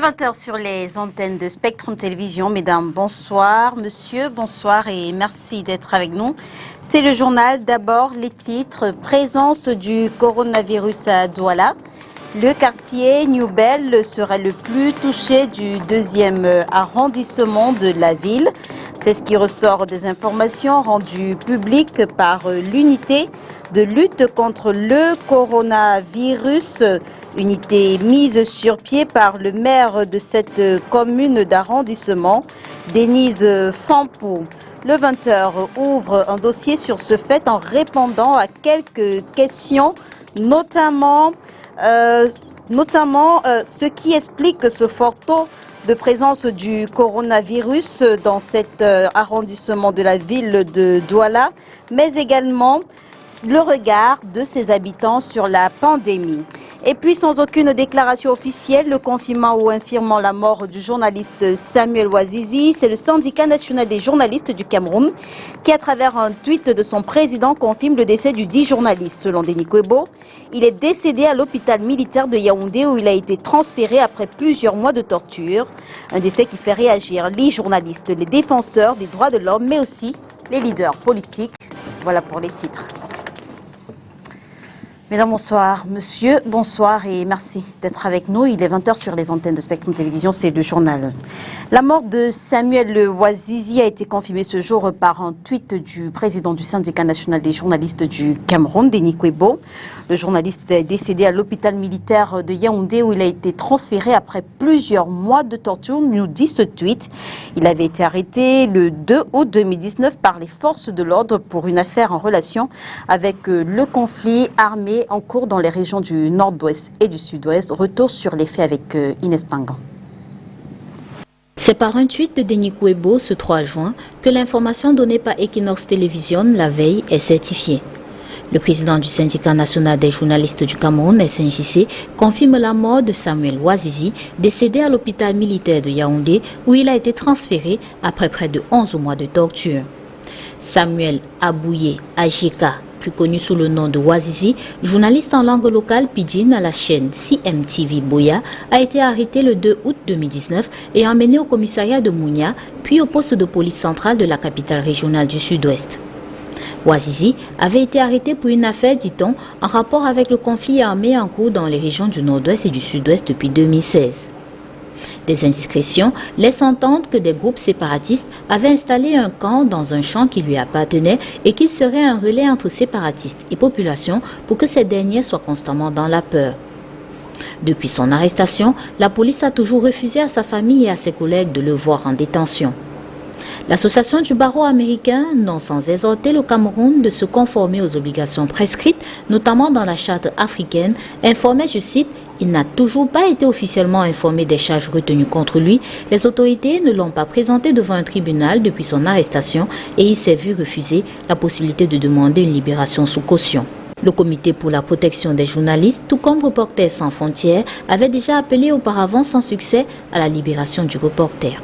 20 h sur les antennes de Spectrum Télévision. Mesdames, bonsoir. Monsieur, bonsoir et merci d'être avec nous. C'est le journal. D'abord, les titres. Présence du coronavirus à Douala. Le quartier New Bell serait le plus touché du 2e arrondissement de la ville. C'est ce qui ressort des informations rendues publiques par l'unité de lutte contre le coronavirus. Unité mise sur pied par le maire de cette commune d'arrondissement, Denise Fampo. Le 20h ouvre un dossier sur ce fait en répondant à quelques questions, notamment ce qui explique ce fort taux de présence du coronavirus dans cet arrondissement de la ville de Douala, mais également le regard de ses habitants sur la pandémie. Et puis, sans aucune déclaration officielle, le confirmant ou infirmant la mort du journaliste Samuel Ouazizi, c'est le syndicat national des journalistes du Cameroun qui, à travers un tweet de son président, confirme le décès du dit journaliste. Selon Denis Kwebo, il est décédé à l'hôpital militaire de Yaoundé où il a été transféré après plusieurs mois de torture. Un décès qui fait réagir les journalistes, les défenseurs des droits de l'homme, mais aussi les leaders politiques. Voilà pour les titres. Mesdames, bonsoir. Monsieur, bonsoir et merci d'être avec nous. Il est 20 h sur les antennes de Spectrum Télévision, c'est le journal. La mort de Samuel Ouazizi a été confirmée ce jour par un tweet du président du syndicat national des journalistes du Cameroun, Denis Kwebo. Le journaliste est décédé à l'hôpital militaire de Yaoundé où il a été transféré après plusieurs mois de torture, nous dit ce tweet. Il avait été arrêté le 2 août 2019 par les forces de l'ordre pour une affaire en relation avec le conflit armé en cours dans les régions du nord-ouest et du sud-ouest. Retour sur les faits avec Inès Pangan. C'est par un tweet de Denis Kwebo ce 3 juin que l'information donnée par Equinox Television la veille est certifiée. Le président du syndicat national des journalistes du Cameroun, SNJC, confirme la mort de Samuel Ouazizi, décédé à l'hôpital militaire de Yaoundé où il a été transféré après près de 11 mois de torture. Samuel Abouye Ajeka, plus connu sous le nom de Ouazizi, journaliste en langue locale pidgin à la chaîne CMTV Boya, a été arrêté le 2 août 2019 et emmené au commissariat de Mounia, puis au poste de police centrale de la capitale régionale du Sud-Ouest. Ouazizi avait été arrêté pour une affaire, dit-on, en rapport avec le conflit armé en cours dans les régions du Nord-Ouest et du Sud-Ouest depuis 2016. Des indiscrétions laissent entendre que des groupes séparatistes avaient installé un camp dans un champ qui lui appartenait et qu'il serait un relais entre séparatistes et population pour que ces derniers soient constamment dans la peur. Depuis son arrestation, la police a toujours refusé à sa famille et à ses collègues de le voir en détention. L'association du barreau américain, non sans exhorter le Cameroun de se conformer aux obligations prescrites, notamment dans la charte africaine, informait, je cite, « Il n'a toujours pas été officiellement informé des charges retenues contre lui. Les autorités ne l'ont pas présenté devant un tribunal depuis son arrestation et il s'est vu refuser la possibilité de demander une libération sous caution. » Le comité pour la protection des journalistes, tout comme Reporters sans frontières, avait déjà appelé auparavant sans succès à la libération du reporter.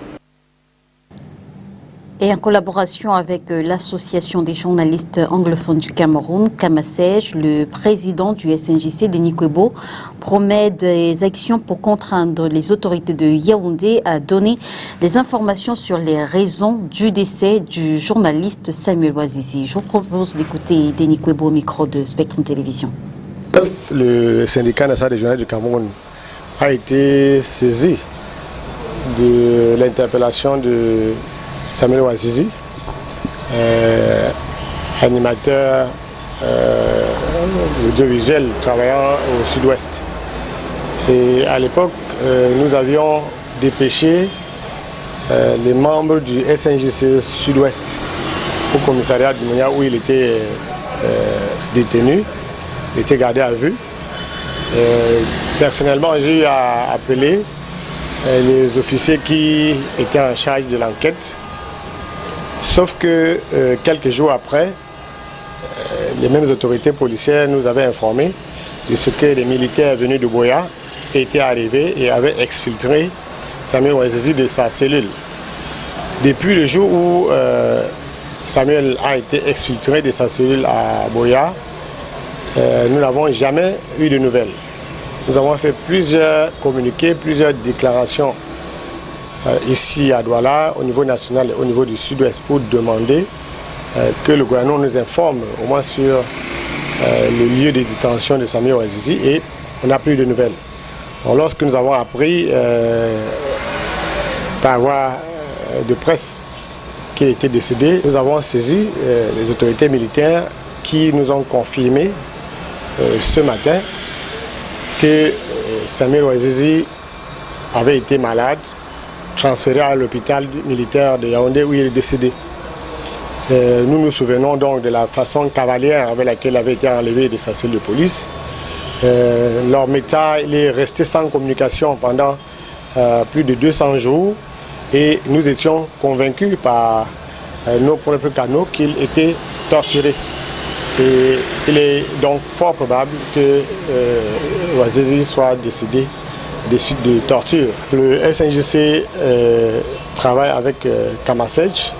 Et en collaboration avec l'association des journalistes anglophones du Cameroun, Kamasej, le président du SNJC, Denis Kwebo, promet des actions pour contraindre les autorités de Yaoundé à donner des informations sur les raisons du décès du journaliste Samuel Ouazizi. Je vous propose d'écouter Denis Kwebo au micro de Spectrum Télévision. Le syndicat national des journalistes du Cameroun a été saisi de l'interpellation de Samuel Ouazizi, animateur audiovisuel travaillant au sud-ouest. Et à l'époque, nous avions dépêché les membres du SNJC sud-ouest au commissariat de Mounia où il était détenu, il était gardé à vue. Personnellement, j'ai eu à appeler les officiers qui étaient en charge de l'enquête. Sauf que quelques jours après, les mêmes autorités policières nous avaient informé de ce que les militaires venus de Boya étaient arrivés et avaient exfiltré Samuel Ouazizi de sa cellule. Depuis le jour où Samuel a été exfiltré de sa cellule à Boya, nous n'avons jamais eu de nouvelles. Nous avons fait plusieurs communiqués, plusieurs déclarations ici à Douala, au niveau national et au niveau du sud-ouest, pour demander que le gouvernement nous informe au moins sur le lieu de détention de Samuel Ouazizi, et on n'a plus de nouvelles. Alors, lorsque nous avons appris par voie de presse qu'il était décédé, nous avons saisi les autorités militaires qui nous ont confirmé ce matin que Samuel Ouazizi avait été malade, transféré à l'hôpital militaire de Yaoundé où il est décédé. Nous nous souvenons donc de la façon cavalière avec laquelle il avait été enlevé de sa cellule de police. Leur méta, il est resté sans communication pendant plus de 200 jours et nous étions convaincus par nos propres canaux qu'il était torturé. Et il est donc fort probable que Ouazizi soit décédé des suites de torture. Le SNJC travaille avec Kamasej,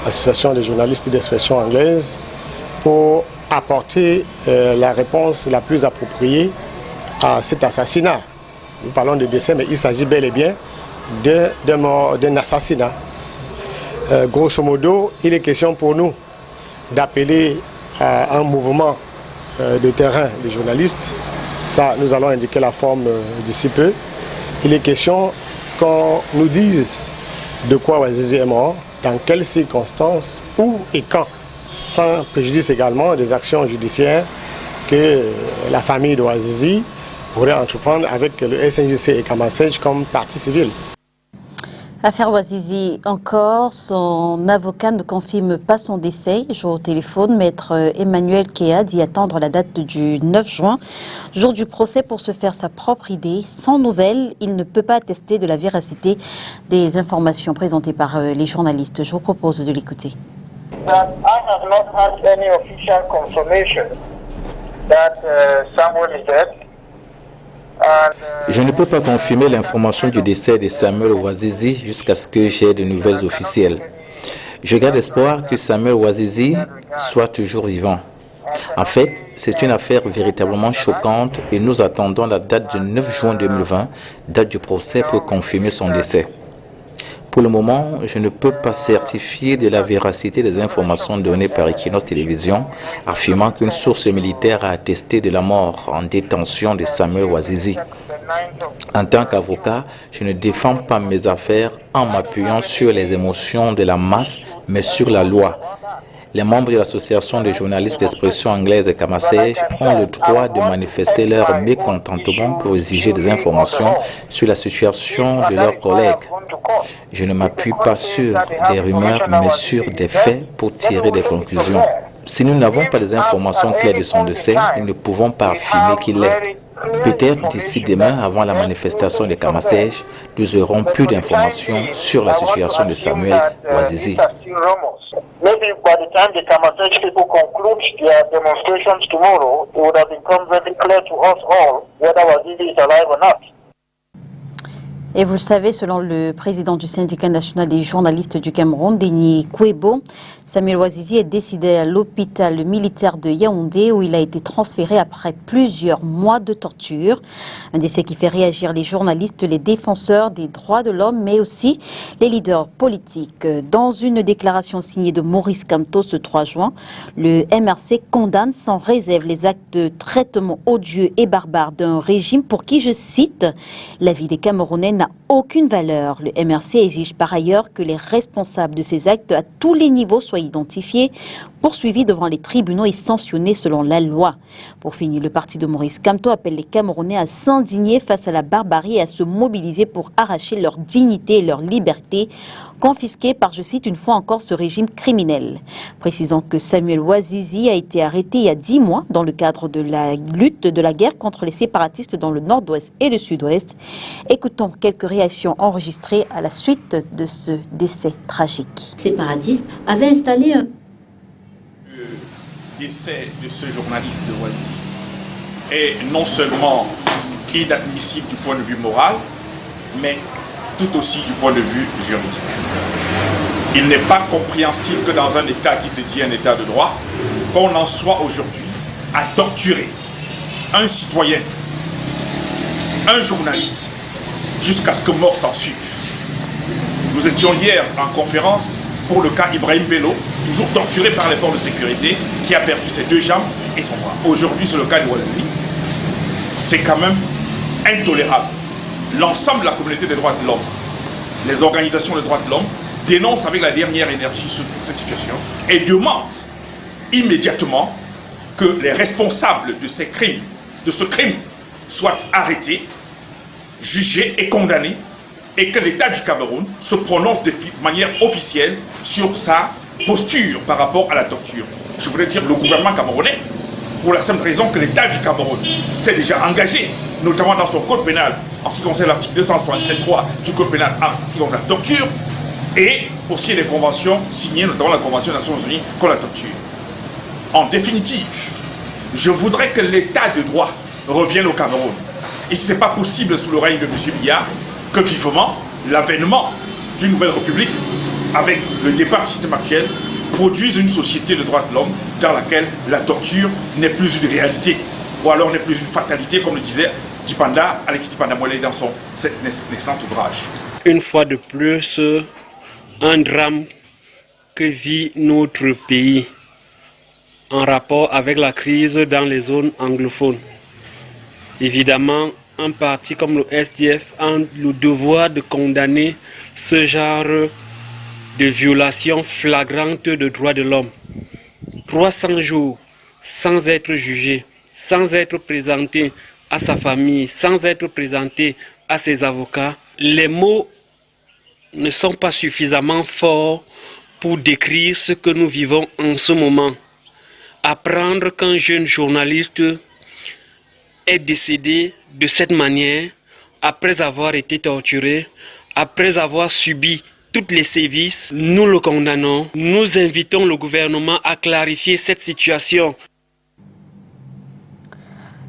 Association des journalistes d'expression anglaise, pour apporter la réponse la plus appropriée à cet assassinat. Nous parlons de décès, mais il s'agit bel et bien d'un assassinat. Grosso modo, il est question pour nous d'appeler à un mouvement de terrain des journalistes. Ça, nous allons indiquer la forme d'ici peu. Il est question qu'on nous dise de quoi Ouazizi est mort, dans quelles circonstances, où et quand, sans préjudice également des actions judiciaires que la famille d'Ouazizi pourrait entreprendre avec le SNJC et Kamasej comme partie civile. Affaire Ouazizi encore, son avocat ne confirme pas son décès. Je au téléphone, maître Emmanuel Kea dit attendre la date du 9 juin, jour du procès, pour se faire sa propre idée. Sans nouvelles, il ne peut pas attester de la véracité des informations présentées par les journalistes. Je vous propose de l'écouter. That I have not had any official confirmation that Samuel is dead. Je ne peux pas confirmer l'information du décès de Samuel Ouazizi jusqu'à ce que j'ai de nouvelles officielles. Je garde espoir que Samuel Ouazizi soit toujours vivant. En fait, c'est une affaire véritablement choquante et nous attendons la date du 9 juin 2020, date du procès, pour confirmer son décès. Pour le moment, je ne peux pas certifier de la véracité des informations données par Equinox Télévision, affirmant qu'une source militaire a attesté de la mort en détention de Samuel Ouazizi. En tant qu'avocat, je ne défends pas mes affaires en m'appuyant sur les émotions de la masse, mais sur la loi. Les membres de l'association des journalistes d'expression anglaise Kamasej ont le droit de manifester leur mécontentement pour exiger des informations sur la situation de leurs collègues. Je ne m'appuie pas sur des rumeurs, mais sur des faits pour tirer des conclusions. Si nous n'avons pas des informations claires de son décès, nous ne pouvons pas affirmer qu'il est. Peut-être d'ici demain, avant la manifestation de Kamasej, nous aurons plus d'informations sur la situation de Samuel Ouazizi. Maybe by the time the Kamasej people conclude their demonstrations tomorrow, it would have become very clear to us all whether Ouazizi is alive or not. Et vous le savez, selon le président du syndicat national des journalistes du Cameroun, Denis Kouebo, Samuel Ouazizi est décédé à l'hôpital militaire de Yaoundé où il a été transféré après plusieurs mois de torture. Un décès qui fait réagir les journalistes, les défenseurs des droits de l'homme, mais aussi les leaders politiques. Dans une déclaration signée de Maurice Kamto ce 3 juin, le MRC condamne sans réserve les actes de traitement odieux et barbare d'un régime pour qui, je cite, la vie des Camerounais n'a aucune valeur. Le MRC exige par ailleurs que les responsables de ces actes à tous les niveaux soient identifiés, poursuivis devant les tribunaux et sanctionnés selon la loi. Pour finir, le parti de Maurice Kamto appelle les Camerounais à s'indigner face à la barbarie et à se mobiliser pour arracher leur dignité et leur liberté, confisquée par, je cite, une fois encore ce régime criminel. Précisons que Samuel Ouazizi a été arrêté il y a 10 mois dans le cadre de la lutte de la guerre contre les séparatistes dans le nord-ouest et le sud-ouest. Écoutons quelques réactions enregistrées à la suite de ce décès tragique. Les séparatistes avaient installé un... Le décès de ce journaliste Ouazizi est non seulement inadmissible du point de vue moral, mais tout aussi du point de vue juridique. Il n'est pas compréhensible que dans un État qui se dit un État de droit, qu'on en soit aujourd'hui à torturer un citoyen un journaliste jusqu'à ce que mort s'en suive. Nous étions hier en conférence pour le cas Ibrahim Bello, toujours torturé par les forces de sécurité, qui a perdu ses 2 jambes et son bras. Aujourd'hui, c'est le cas de Ouazizi. C'est quand même intolérable. L'ensemble de la communauté des droits de l'homme, les organisations des droits de l'homme, dénoncent avec la dernière énergie cette situation et demandent immédiatement que les responsables de ces crimes, de ce crime, soient arrêtés, jugés et condamnés, et que l'État du Cameroun se prononce de manière officielle sur sa posture par rapport à la torture. Je voudrais dire le gouvernement camerounais, pour la simple raison que l'État du Cameroun s'est déjà engagé, notamment dans son code pénal, en ce qui concerne l'article 267.3 du code pénal, en ce qui concerne la torture, et pour ce qui est des conventions signées, notamment la Convention des Nations Unies contre la torture. En définitive, je voudrais que l'État de droit revienne au Cameroun. Et si ce n'est pas possible sous le règne de M. Biya, que vivement l'avènement d'une nouvelle république, avec le départ du système actuel, produise une société de droits de l'homme dans laquelle la torture n'est plus une réalité, ou alors n'est plus une fatalité, comme le disait Alex Dipanda Mwele dans son naissant ouvrage. Une fois de plus, un drame que vit notre pays en rapport avec la crise dans les zones anglophones. Évidemment, un parti comme le SDF a le devoir de condamner ce genre de violation flagrante de droits de l'homme. 300 jours sans être jugé, sans être présenté à sa famille, sans être présenté à ses avocats, les mots ne sont pas suffisamment forts pour décrire ce que nous vivons en ce moment. Apprendre qu'un jeune journaliste est décédé de cette manière, après avoir été torturé, après avoir subi tous les sévices, nous le condamnons. Nous invitons le gouvernement à clarifier cette situation.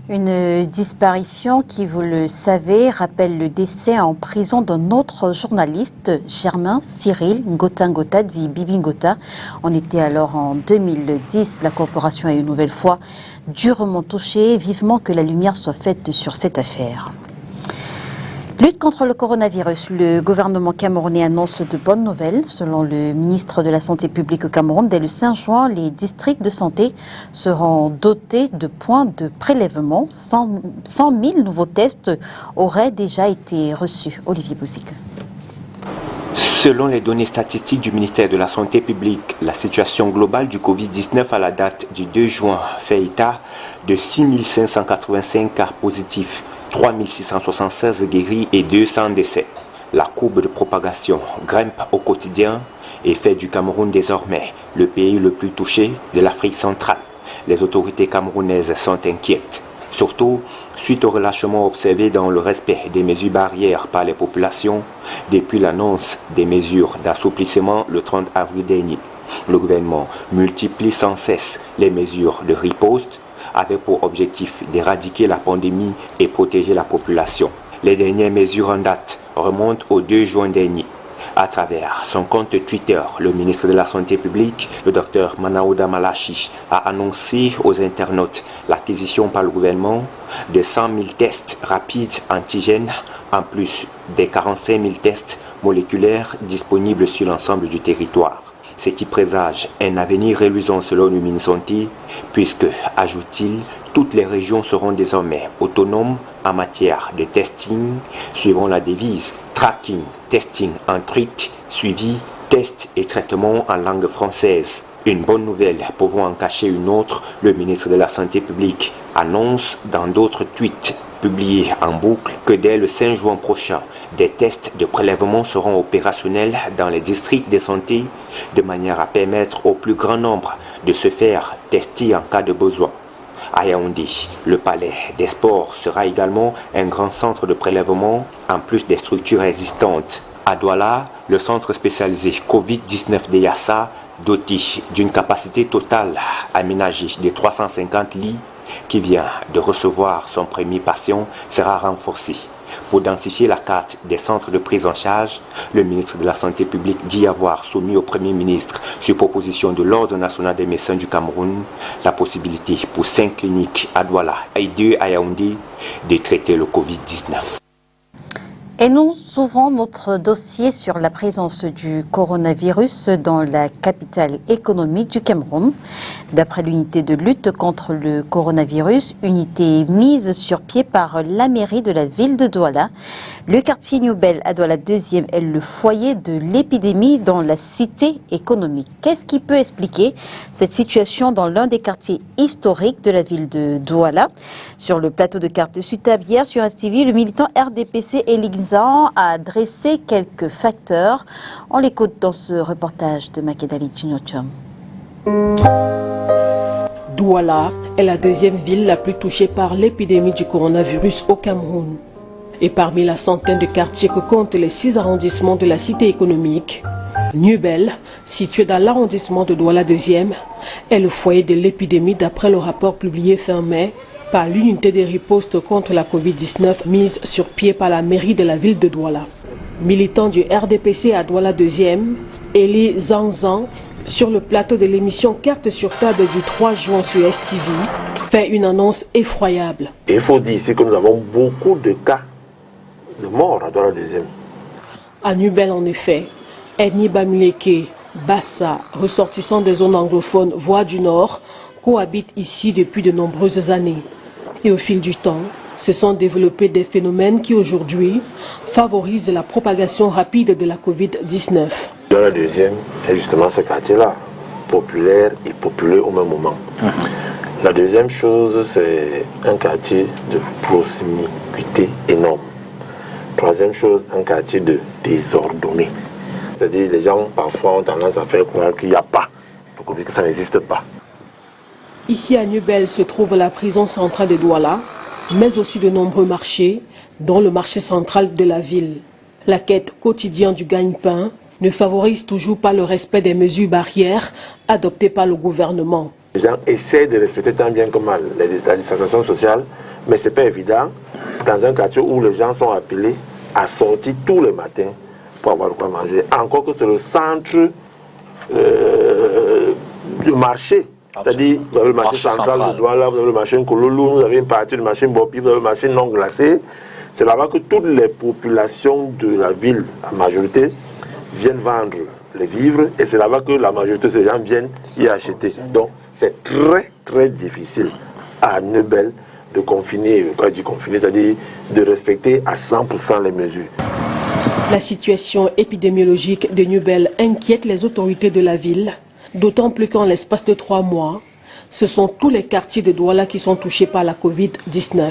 Une disparition qui, vous le savez, rappelle le décès en prison d'un autre journaliste, Germain Cyril Ngota dit Bibi Ngota. On était alors en 2010. La corporation est une nouvelle fois durement touchée. Vivement que la lumière soit faite sur cette affaire. Lutte contre le coronavirus. Le gouvernement camerounais annonce de bonnes nouvelles. Selon le ministre de la Santé publique au Cameroun, dès le 5 juin, les districts de santé seront dotés de points de prélèvement. 100 000 nouveaux tests auraient déjà été reçus. Olivier Bouzik. Selon les données statistiques du ministère de la Santé publique, la situation globale du Covid-19 à la date du 2 juin fait état de 6 585 cas positifs, 3 676 guéris et 200 décès. La courbe de propagation grimpe au quotidien et fait du Cameroun désormais le pays le plus touché de l'Afrique centrale. Les autorités camerounaises sont inquiètes, surtout suite au relâchement observé dans le respect des mesures barrières par les populations depuis l'annonce des mesures d'assouplissement le 30 avril dernier. Le gouvernement multiplie sans cesse les mesures de riposte avec pour objectif d'éradiquer la pandémie et protéger la population. Les dernières mesures en date remontent au 2 juin dernier. À travers son compte Twitter, le ministre de la Santé publique, le Dr Manaouda Malachi, a annoncé aux internautes l'acquisition par le gouvernement de 100 000 tests rapides antigènes, en plus des 45 000 tests moléculaires disponibles sur l'ensemble du territoire. Ce qui présage un avenir reluisant selon le ministre Santé, puisque, ajoute-t-il, toutes les régions seront désormais autonomes en matière de testing, suivant la devise tracking, testing en tweet, suivi, test et traitement en langue française. Une bonne nouvelle pouvant en cacher une autre, le ministre de la Santé publique annonce dans d'autres tweets publiés en boucle que dès le 5 juin prochain, des tests de prélèvement seront opérationnels dans les districts de santé de manière à permettre au plus grand nombre de se faire tester en cas de besoin. À Yaoundé, le palais des sports sera également un grand centre de prélèvement en plus des structures existantes. À Douala, le centre spécialisé Covid-19 de Yassa, doté d'une capacité totale aménagée de 350 lits, qui vient de recevoir son premier patient, sera renforcé. Pour densifier la carte des centres de prise en charge, le ministre de la Santé publique dit avoir soumis au Premier ministre, sur proposition de l'Ordre national des médecins du Cameroun, la possibilité pour 5 cliniques à Douala et 2 à Yaoundé de traiter le Covid-19. Et nous ouvrons notre dossier sur la présence du coronavirus dans la capitale économique du Cameroun. D'après l'unité de lutte contre le coronavirus, unité mise sur pied par la mairie de la ville de Douala, le quartier New-Bel à Douala 2e est le foyer de l'épidémie dans la cité économique. Qu'est-ce qui peut expliquer cette situation dans l'un des quartiers historiques de la ville de Douala? Sur le plateau de Carte de Sutab hier sur STV, le militant RDPC Elixan a dressé quelques facteurs. On l'écoute dans ce reportage de Makedali Chinochom. Douala est la deuxième ville la plus touchée par l'épidémie du coronavirus au Cameroun. Et parmi la centaine de quartiers que comptent les 6 arrondissements de la cité économique, New-Bel, situé dans l'arrondissement de Douala 2e, est le foyer de l'épidémie d'après le rapport publié fin mai par l'unité de riposte contre la Covid-19 mise sur pied par la mairie de la ville de Douala. Militant du RDPC à Douala 2e, Eli Zanzan, sur le plateau de l'émission Carte sur table du 3 juin sur STV, fait une annonce effroyable. Il faut dire ici que nous avons beaucoup de cas de morts à Douala 2e. À New-Bel, en effet, Edni Bamileke, Bassa, ressortissants des zones anglophones, voire du Nord, cohabitent ici depuis de nombreuses années. Et au fil du temps, se sont développés des phénomènes qui aujourd'hui favorisent la propagation rapide de la Covid-19. Douala 2e est justement ce quartier-là, populaire et populeux au même moment. La deuxième chose, c'est un quartier de proximité énorme. Troisième chose, un quartier de désordonné. C'est-à-dire les gens parfois ont tendance à faire croire qu'il n'y a pas, que ça n'existe pas. Ici à New-Bel se trouve la prison centrale de Douala, mais aussi de nombreux marchés, dont le marché central de la ville. La quête quotidienne du gagne-pain ne favorise toujours pas le respect des mesures barrières adoptées par le gouvernement. Les gens essaient de respecter tant bien que mal la distanciation sociale, mais ce n'est pas évident dans un quartier où les gens sont appelés à sortir tous les matins pour avoir quoi manger. Encore que c'est le centre du marché. C'est-à-dire, vous avez le marché central de Douala, vous avez le marché Nkoloulou, vous avez une partie du marché Mbopi, vous avez le marché non glacé. C'est là-bas que toutes les populations de la ville, la majorité, viennent vendre les vivres et c'est là-bas que la majorité des gens viennent y acheter. Donc, c'est très, très difficile à New-Bel de confiner, quand je dis confiner, c'est-à-dire de respecter à 100% les mesures. La situation épidémiologique de New-Bel inquiète les autorités de la ville, d'autant plus qu'en l'espace de 3 mois, ce sont tous les quartiers de Douala qui sont touchés par la Covid-19.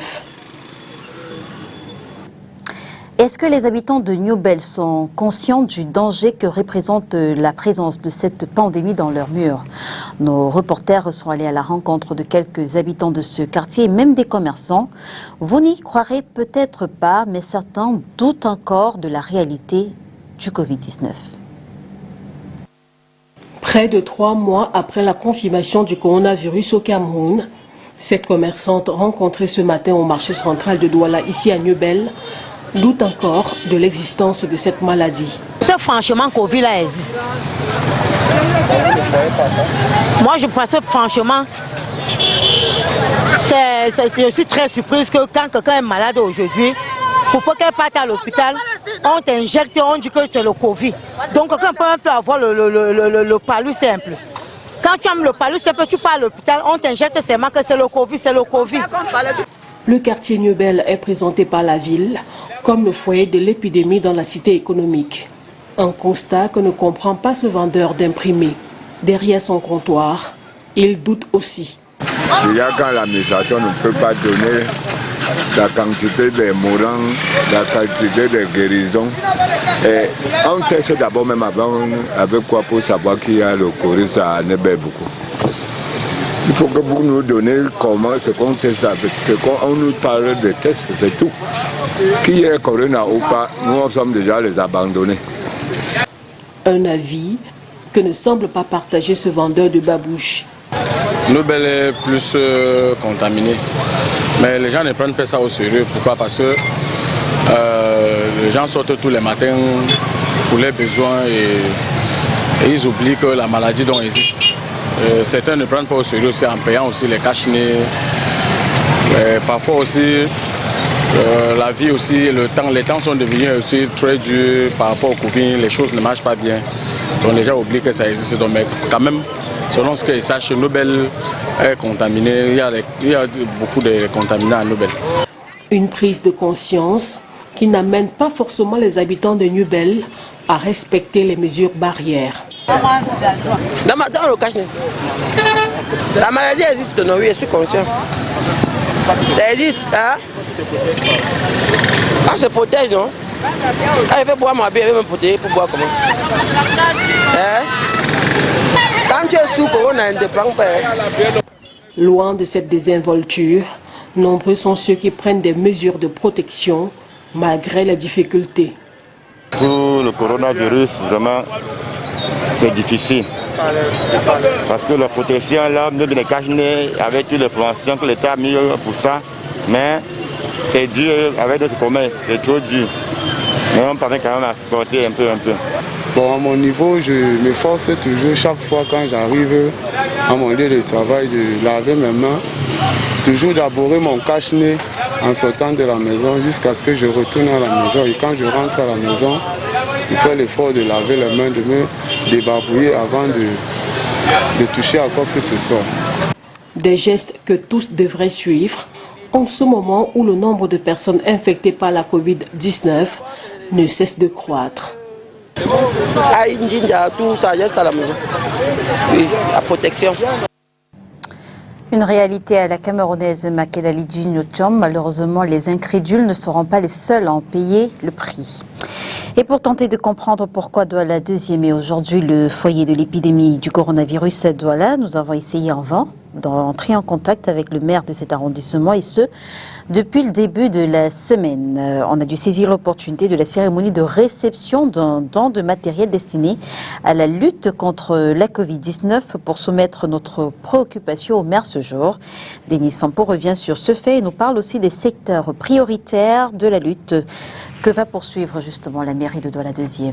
Est-ce que les habitants de New-Bel sont conscients du danger que représente la présence de cette pandémie dans leurs murs? Nos reporters sont allés à la rencontre de quelques habitants de ce quartier et même des commerçants. Vous n'y croirez peut-être pas, mais certains doutent encore de la réalité du Covid-19. Près de 3 mois après la confirmation du coronavirus au Cameroun, cette commerçante rencontrée ce matin au marché central de Douala, ici à New-Bel, doute encore de l'existence de cette maladie. C'est franchement Covid là existe. Moi je pensais franchement, je suis très surprise que quand quelqu'un est malade aujourd'hui, pour pas qu'elle parte à l'hôpital, on t'injecte et on dit que c'est le Covid. Donc quelqu'un peut avoir le palu simple. Quand tu as le palu simple, tu pars à l'hôpital, on t'injecte seulement que c'est le Covid, c'est le Covid. Le quartier New-Bel est présenté par la ville comme le foyer de l'épidémie dans la cité économique. Un constat que ne comprend pas ce vendeur d'imprimés. Derrière son comptoir, il doute aussi. Il y a quand l'administration ne peut pas donner la quantité de mourants, la quantité de guérisons. Et on teste d'abord même avant avec quoi pour savoir qu'il y a le Covid, ça en est beaucoup. Il faut que vous nous donnez comment ce qu'on teste avec. On nous parle de tests, c'est tout. Qui est corona ou pas, nous sommes déjà les abandonnés. Un avis que ne semble pas partager ce vendeur de babouches. New-Bel est plus contaminé. Mais les gens ne prennent pas ça au sérieux. Pourquoi? Parce que Les gens sortent tous les matins pour leurs besoins et ils oublient que la maladie dont existe. Certains ne prennent pas au sérieux aussi en payant aussi les cache-nez. Parfois aussi, la vie aussi, les temps sont devenus aussi très durs par rapport au Covid, les choses ne marchent pas bien. Donc les gens oublient que ça existe. Donc, mais quand même, selon ce qu'ils sachent, Nobel est contaminé, il y a beaucoup de contaminants à Nobel. Une prise de conscience qui n'amène pas forcément les habitants de Nubel à respecter les mesures barrières. Dans le cache-nez, la maladie existe, non? Oui, je suis conscient. Ça existe, hein? On se protège, non? Quand il veut boire ma bière, il veut me protéger pour boire comment? Hein? Quand tu es sous corona, ne te prends pas. Loin de cette désinvolture, nombreux sont ceux qui prennent des mesures de protection malgré les difficultés. Pour le coronavirus, vraiment, c'est difficile. Parce que la protection, là, même les cache-nez, avec toutes les préventions que l'État a mis pour ça, mais c'est dur avec notre commerce, c'est trop dur. Mais on parvient quand même à supporter un peu. Bon, à mon niveau, je m'efforce toujours, chaque fois quand j'arrive à mon lieu de travail, de laver mes mains, toujours d'aborer mon cache-nez en sortant de la maison jusqu'à ce que je retourne à la maison. Et quand je rentre à la maison, je fais l'effort de laver les mains, de me débarbouiller avant de toucher à quoi que ce soit. Des gestes que tous devraient suivre en ce moment où le nombre de personnes infectées par la Covid-19 ne cesse de croître. Tout ça, à la maison. Oui, la protection. Une réalité à la Camerounaise Makedali Djinotchom. Malheureusement, les incrédules ne seront pas les seuls à en payer le prix. Et pour tenter de comprendre pourquoi Douala 2e est aujourd'hui le foyer de l'épidémie du coronavirus à Douala, nous avons essayé en vain d'entrer en contact avec le maire de cet arrondissement et ce, depuis le début de la semaine. On a dû saisir l'opportunité de la cérémonie de réception d'un don de matériel destiné à la lutte contre la Covid-19 pour soumettre notre préoccupation au maire ce jour. Denis Fampo revient sur ce fait et nous parle aussi des secteurs prioritaires de la lutte que va poursuivre justement la mairie de Douala 2e.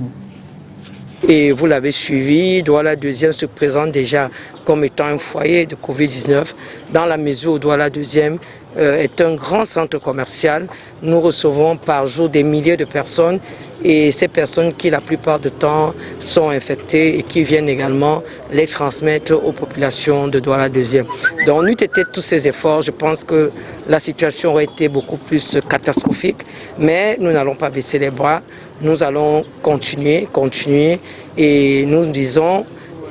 Et vous l'avez suivi, Douala 2e se présente déjà comme étant un foyer de Covid-19 dans la mesure où Douala 2e est un grand centre commercial. Nous recevons par jour des milliers de personnes et ces personnes qui la plupart du temps sont infectées et qui viennent également les transmettre aux populations de Douala 2e. Donc, n'eût été tous ces efforts, je pense que la situation aurait été beaucoup plus catastrophique, mais nous n'allons pas baisser les bras, nous allons continuer et nous disons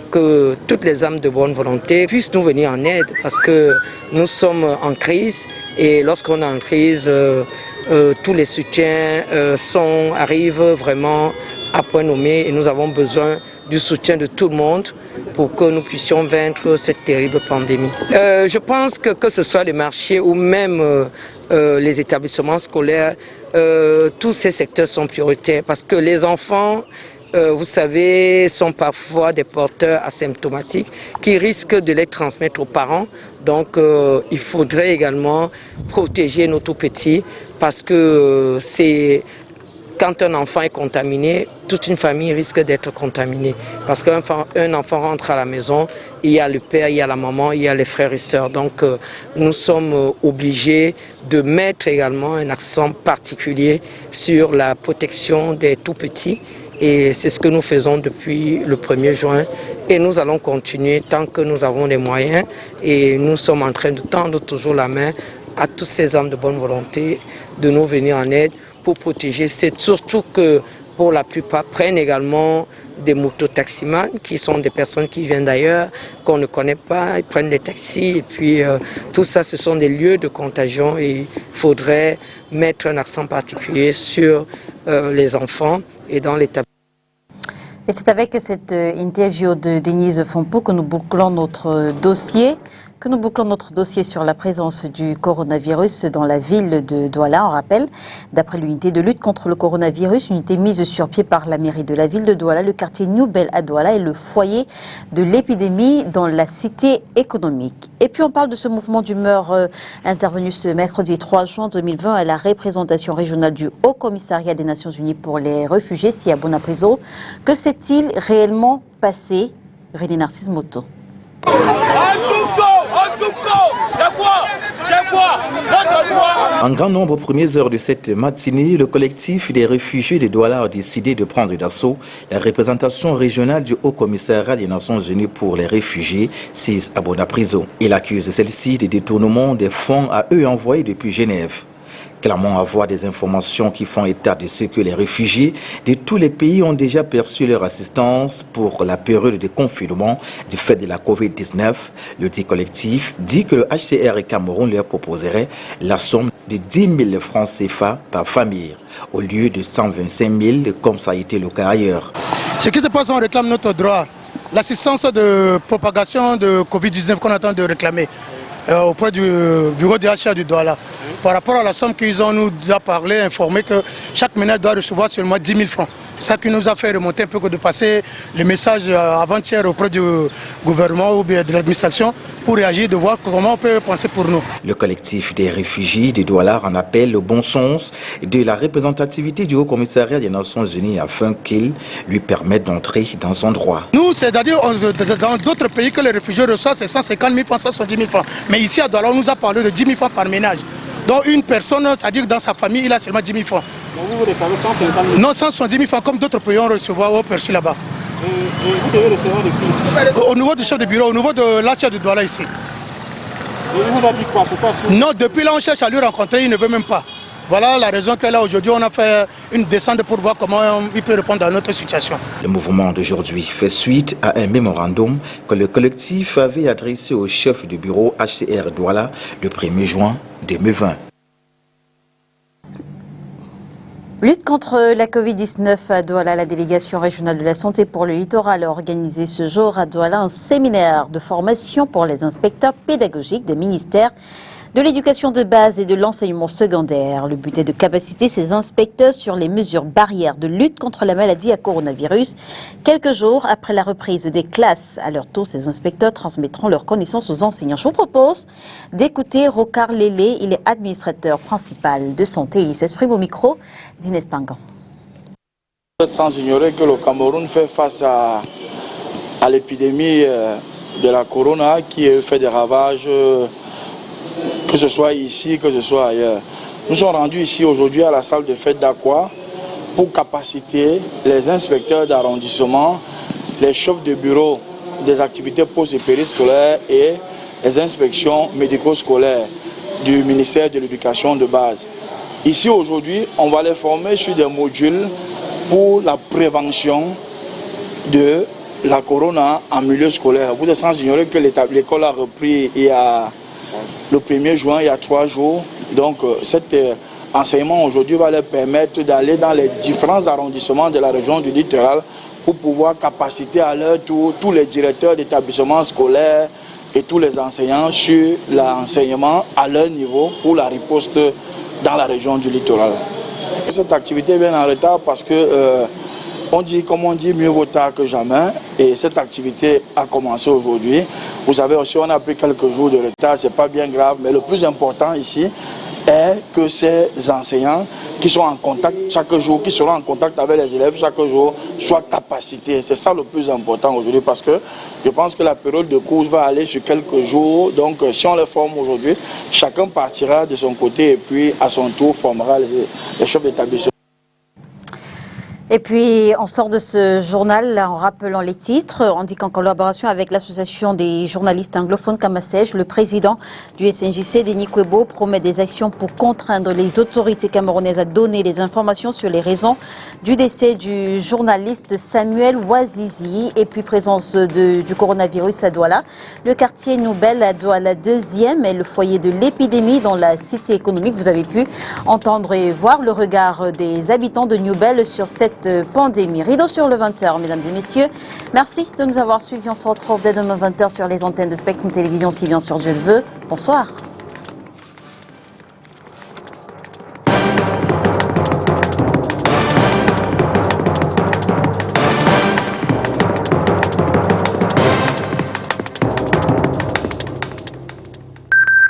que toutes les âmes de bonne volonté puissent nous venir en aide parce que nous sommes en crise et lorsqu'on est en crise, tous les soutiens arrivent vraiment à point nommé et nous avons besoin du soutien de tout le monde pour que nous puissions vaincre cette terrible pandémie. Je pense que ce soit les marchés ou même les établissements scolaires, tous ces secteurs sont prioritaires parce que les enfants, vous savez, sont parfois des porteurs asymptomatiques qui risquent de les transmettre aux parents. Donc il faudrait également protéger nos tout-petits parce que quand un enfant est contaminé, toute une famille risque d'être contaminée. Parce qu'un enfant rentre à la maison, il y a le père, il y a la maman, il y a les frères et sœurs. Donc nous sommes obligés de mettre également un accent particulier sur la protection des tout-petits. Et c'est ce que nous faisons depuis le 1er juin. Et nous allons continuer tant que nous avons les moyens. Et nous sommes en train de tendre toujours la main à tous ces hommes de bonne volonté de nous venir en aide pour protéger. C'est surtout que pour la plupart prennent également des mototaximans qui sont des personnes qui viennent d'ailleurs, qu'on ne connaît pas, ils prennent des taxis et puis tout ça ce sont des lieux de contagion et il faudrait mettre un accent particulier sur les enfants et dans l'établissement. Et c'est avec cette interview de Denise Fampo que nous bouclons notre dossier que nous bouclons notre dossier sur la présence du coronavirus dans la ville de Douala. On rappelle, d'après l'unité de lutte contre le coronavirus, unité mise sur pied par la mairie de la ville de Douala, le quartier New Bell à Douala est le foyer de l'épidémie dans la cité économique. Et puis on parle de ce mouvement d'humeur intervenu ce mercredi 3 juin 2020 à la représentation régionale du Haut Commissariat des Nations Unies pour les réfugiés, Sia Bonapriso. Que s'est-il réellement passé? René Narcisse Moto. En grand nombre aux premières heures de cette matinée, le collectif des réfugiés de Douala a décidé de prendre d'assaut la représentation régionale du Haut Commissariat des Nations Unies pour les réfugiés, Sia Bonapriso. Il accuse celle-ci des détournements des fonds à eux envoyés depuis Genève. Clamant avoir des informations qui font état de ce que les réfugiés de tous les pays ont déjà perçu leur assistance pour la période de confinement du fait de la Covid-19. Le dit collectif dit que le HCR et Cameroun leur proposerait la somme de 10 000 francs CFA par famille, au lieu de 125 000 comme ça a été le cas ailleurs. Ce qui se passe, on réclame notre droit. L'assistance de propagation de Covid-19 qu'on attend de réclamer auprès du bureau de HCR du Douala. Par rapport à la somme qu'ils ont nous a parlé, informé que chaque ménage doit recevoir seulement 10 000 francs. C'est ça qui nous a fait remonter un peu que de passer le message avant-hier auprès du gouvernement ou bien de l'administration pour réagir, de voir comment on peut penser pour nous. Le collectif des réfugiés de Douala en appelle au bon sens de la représentativité du Haut Commissariat des Nations Unies afin qu'il lui permette d'entrer dans son droit. Nous, c'est-à-dire dans d'autres pays que les réfugiés reçoivent, c'est 150 000 francs, 170 000 francs. Mais ici à Douala, on nous a parlé de 10 000 francs par ménage. Donc une personne, c'est-à-dire dans sa famille, il a seulement 10 000 francs. Donc vous réclamez 150 000? Non, 170 000 francs comme d'autres pays ont perçu là-bas. Et vous devez recevoir de qui? Au niveau du chef de bureau, au niveau de l'HCR de Douala ici. Et il vous a dit quoi? Pourquoi? Non, depuis là on cherche à lui rencontrer, il ne veut même pas. Voilà la raison que là aujourd'hui on a fait une descente pour voir comment il peut répondre à notre situation. Le mouvement d'aujourd'hui fait suite à un mémorandum que le collectif avait adressé au chef du bureau HCR Douala le 1er juin 2020. Lutte contre la Covid-19 à Douala, la délégation régionale de la santé pour le littoral a organisé ce jour à Douala un séminaire de formation pour les inspecteurs pédagogiques des ministères de l'éducation de base et de l'enseignement secondaire. Le but est de capaciter ces inspecteurs sur les mesures barrières de lutte contre la maladie à coronavirus. Quelques jours après la reprise des classes, à leur tour, ces inspecteurs transmettront leurs connaissances aux enseignants. Je vous propose d'écouter Rokar Lélé, il est administrateur principal de santé. Il s'exprime au micro d'Inès Pangan. Sans ignorer que le Cameroun fait face à l'épidémie de la corona qui fait des ravages que ce soit ici, que ce soit ailleurs. Nous sommes rendus ici aujourd'hui à la salle de fête d'Aqua pour capaciter les inspecteurs d'arrondissement, les chefs de bureau des activités post et périscolaires et les inspections médico-scolaires du ministère de l'Éducation de base. Ici aujourd'hui, on va les former sur des modules pour la prévention de la corona en milieu scolaire. Vous êtes sans ignorer que l'école a repris il y a le 1er juin, il y a 3 jours. Donc cet enseignement aujourd'hui va leur permettre d'aller dans les différents arrondissements de la région du littoral pour pouvoir capaciter à leur tour tous les directeurs d'établissements scolaires et tous les enseignants sur l'enseignement à leur niveau pour la riposte dans la région du littoral. Cette activité est bien en retard parce que comme on dit, mieux vaut tard que jamais. Et cette activité a commencé aujourd'hui. Vous savez aussi, on a pris quelques jours de retard, c'est pas bien grave. Mais le plus important ici est que ces enseignants qui sont en contact chaque jour, qui seront en contact avec les élèves chaque jour, soient capacités. C'est ça le plus important aujourd'hui parce que je pense que la période de cours va aller sur quelques jours. Donc si on les forme aujourd'hui, chacun partira de son côté et puis à son tour formera les chefs d'établissement. Et puis, on sort de ce journal en rappelant les titres. On dit qu'en collaboration avec l'association des journalistes anglophones Kamasej, le président du SNJC, Denis Kwebo, promet des actions pour contraindre les autorités camerounaises à donner les informations sur les raisons du décès du journaliste Samuel Ouazizi. Et puis, présence du coronavirus à Douala. Le quartier Noubel à Douala 2e est le foyer de l'épidémie dans la cité économique. Vous avez pu entendre et voir le regard des habitants de Noubel sur cette cette pandémie. Rideau sur le 20h, mesdames et messieurs. Merci de nous avoir suivis. On se retrouve dès demain 20h sur les antennes de Spectrum Télévision, si bien sûr Dieu le veut. Bonsoir.